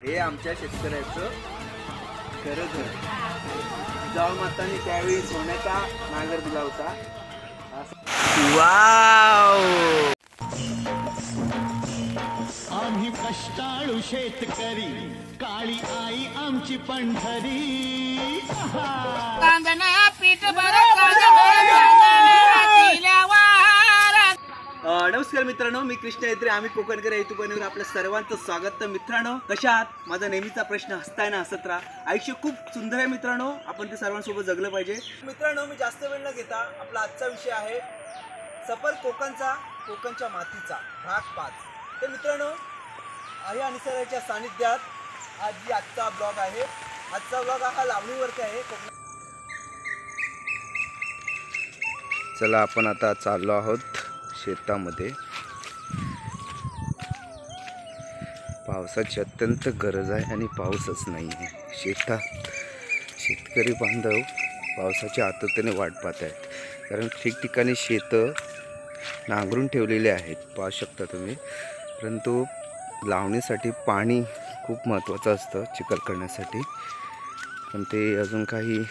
हे आमच्या शेतकऱ्याचं खरं घर. जिजाऊ मातांनी त्यावेळी सोन्याचा नांगर दिला होता. वाव, आम्ही कष्टाळू शेतकरी, काळी आई आमची पंढरी. नमस्कार मित्रांनो, मी कृष्ण येत्रे. आम्ही कोकणकर युट्यूब चॅनलवर आपल्या सर्वांचं स्वागत. तर मित्रांनो, कशा आहात? माझा नेहमीचा प्रश्न, हसताय ना हसत राहा. आयुष्य खूप सुंदर आहे मित्रांनो, आपण ते सर्वांसोबत जगलं पाहिजे. मित्रांनो, मी जास्त वेळ न घेता आपला आजचा विषय आहे सफर कोकणचा, कोकणच्या मातीचा, भाग 5. तर मित्रांनो, या निसर्गाच्या सानिध्यात आजचा ब्लॉग आहे. आजचा ब्लॉग हा लावणीवरती आहे. चला, आपण आता चाललो आहोत शेतामध्ये. पावसाची अत्यंत गरज आहे आणि पाऊसच नाही आहे. शेतकरी बांधव पावसाच्या आतुरतेने वाट पाहत आहेत, कारण ठिकठिकाणी शेतं नांगरून ठेवलेले आहेत, पाहू शकता तुम्ही. परंतु लावणीसाठी पाणी खूप महत्त्वाचं असतं चिखल करण्यासाठी, पण ते अजून काही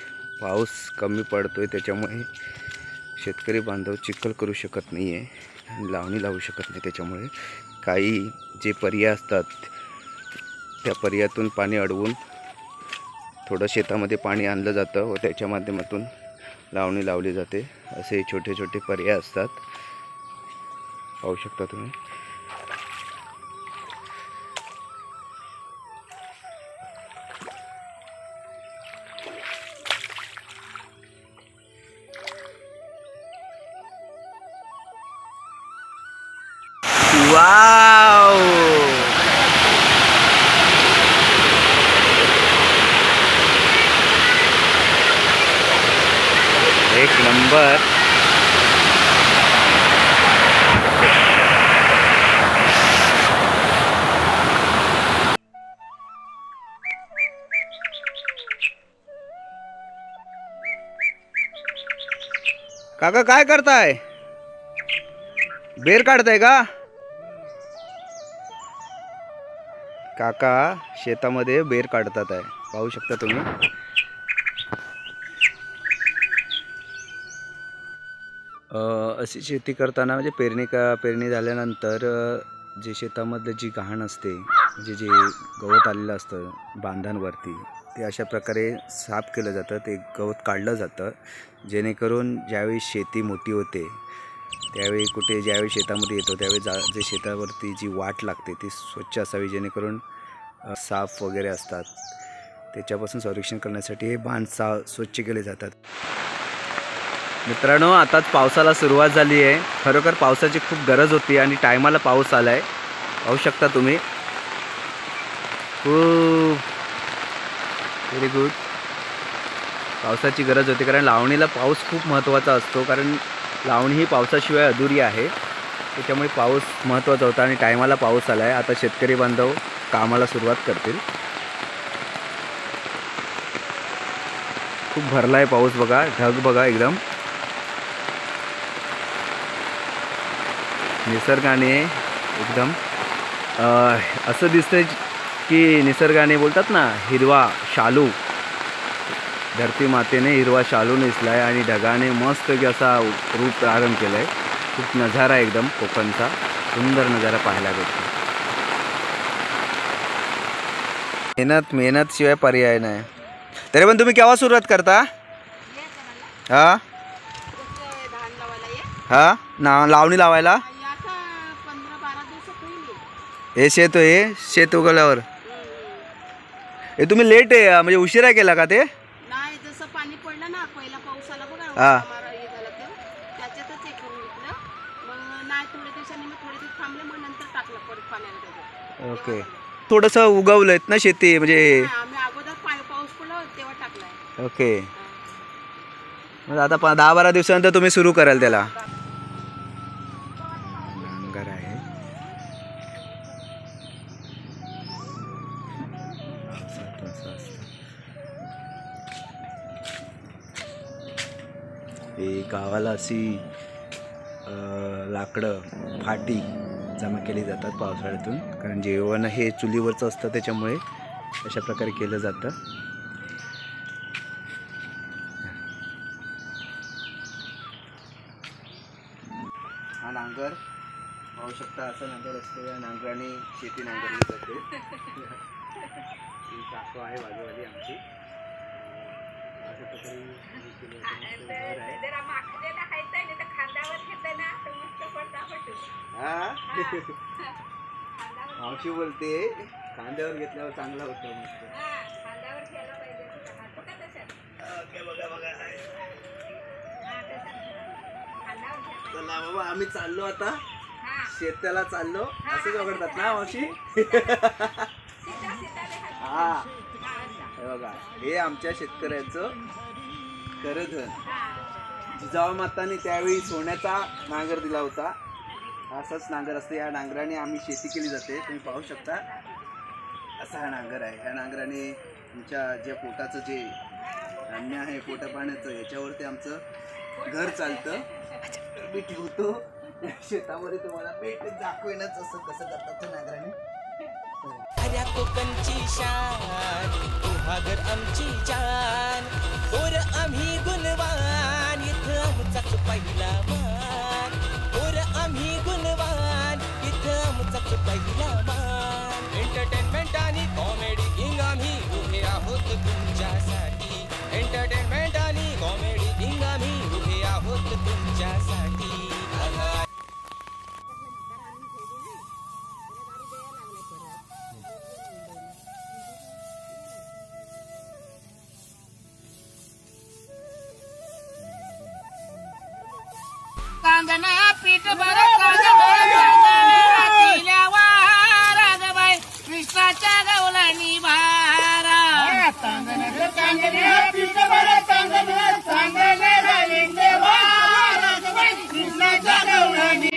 पाऊस कमी पडतो आहे, त्याच्यामुळे शेतकरी बांधव चिखल करू शकत नाही आहे आणि लावणी लावू शकत नाही. त्याच्यामुळे काही जे पर्याय असतात त्या पर्यायातून पाणी अडवून थोडं शेतामध्ये पाणी आणलं जातं व त्याच्या माध्यमातून लावणी लावली जाते. असे छोटे छोटे पर्याय असतात, पाहू शकता तुम्ही. वाव, एक नंबर. काका काय करताय? बेर काढताय का? काका शेतामध्ये बेर काढतात आहे, पाहू शकता तुम्ही. अशी शेती करताना म्हणजे पेरणी झाल्यानंतर जे शेतामधलं जी घाण असते, जे गवत आलेलं असतं बांधांवरती, ते अशा प्रकारे साफ केलं जातं. ते गवत काढलं जातं, जेणेकरून ज्यावेळी शेती मोठी होते त्यावेळी ज्यावेळी शेतामध्ये येतो त्यावेळी जे शेतावरती जी वाट लागते ती स्वच्छ असावी, जेणेकरून साफ वगैरे असतात त्याच्यापासून संरक्षण करण्यासाठी हे बांध स्वच्छ केले जातात. मित्रांनो, आताच पावसाला सुरुवात झाली आहे. खरोखर पावसाची खूप गरज होती आणि टायमाला पाऊस आला आहे, पाहू शकता तुम्ही. खूप व्हेरी गुड. पावसाची गरज होती कारण लावणीला पाऊस खूप महत्त्वाचा असतो, कारण लावणी ही पावसाशिवाय अधुरी आहे. त्याच्यामुळे पाऊस महत्त्वाचा होता आणि टायमाला पाऊस आला आहे. आता शेतकरी बांधव कामाला सुरुवात करतील. खूप भरला आहे पाऊस, बघा ढग बघा एकदम. निसर्गाने एकदम असं दिसतंय की निसर्गाने बोलतात ना, हिरवा शालू, धरती मातेने हिरवा शालू नेसलाय आणि ढगाने मस्त असा रूप प्रारंभ केलाय. खूप नजारा एकदम कोकणचा सुंदर नजारा पाहायला भेटतो. मेहनत शिवाय पर्याय नाही. तरी पण तुम्ही केव्हा सुरुवात करता? हा ना, लावणी लावायला? हे शेत उगवल्यावर हे तुम्ही लेट आहे, म्हणजे उशिरा केला का? ते नाही, जसं पाणी पडलं ना पहिला पावसाला बघा, हा, त्याच्यातच हे करून घेतलं. मग नाही, थोड्या दिवसांनी मग थोडे दिवस थांबले, मग नंतर टाकलं परत पाण्याला त्याच्यात. ओके. थोडंसं उगवलंय ना शेती, म्हणजे आम्ही अगोदर पाऊस पडला तेव्हा टाकलाय. ओके. मग आता 10-12 दिवसानंतर तुम्ही सुरू कराल त्याला. नांगर आहे. हे गावाला अशी लाकडं फाटी जमा केली जातात पावसाळ्यातून, कारण जेवण हे चुलीवरचं असतं त्याच्यामुळे अशा प्रकारे केलं जातं. हा नांगर पाहू शकता, असा नांगर असतो. या नांगराने शेती नांगरली जाते. ही काकू आहे बाजूवाली आमची. अशा प्रकारे हे केलं जातं. मस्त घर आहे. हा मावशी बोलते खांद्यावर घेतल्यावर चांगला होतो. मस्त बघा बघा. चला बाबा, आम्ही चाललो आता शेताला चाललो. असंच वगळतात ना मावशी? हा हे बघा, हे आमच्या शेतकऱ्याचं करधन. जिजाऊ माताने त्यावेळी सोन्याचा नांगर दिला होता. असाच नांगर असते. या नांगराने आम्ही शेती केली जाते. तुम्ही पाहू शकता, असा हा नांगर आहे. ह्या नांगराने तुमच्या जे पोटाचं जे धान्य आहे, पोटा पाण्याचं, याच्यावरती आमचं घर चालतं. मी ठेवतो शेतामध्ये, तुम्हाला भेट दाखवेनच असं कसं करतात ते नांगराने. अरे कोकणची शान तुहागर आमची जान, पोर आम्ही गुणवान, इथं आमचाच पहिला मान. पोर आम्ही गुणवान, इथं आमचाच पहिला मान. एंटरटेनमेंट आणि कॉमेडी किंग आम्ही उभे आहोत तुमच्यासाठी. एंटरटेनमेंट आणि कॉमेडी किंग आम्ही उभे आहोत तुमच्यासाठी. कांगना पीठ भर राजबाई कृष्णाच्या गवलानी भारा. कृष्णाच्या गवलानी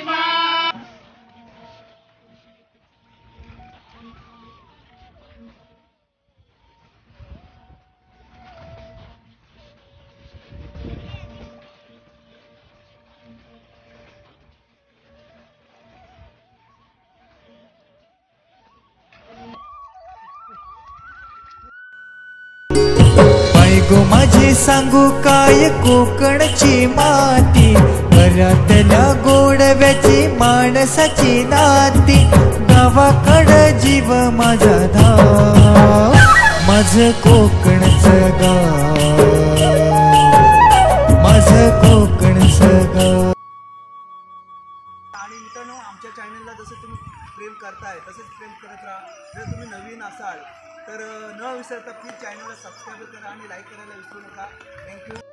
गो माझी सांगू काय कोकणची माती, घरातल्या गोडव्याची माणसाची नाती. गावाकडं जीव माझा धाव, माझं कोकणचं गाव, माझं कोकणचं गाव. आणि मित्रांनो, आमच्या चॅनलला जसं तुम्ही प्रेम करताय तसंच प्रेम करत राहा. जर तुम्ही नवीन असाल तर न विसरता प्लीज चॅनलला सबस्क्राईब करा आणि लाईक करायला विसरू नका. थँक्यू.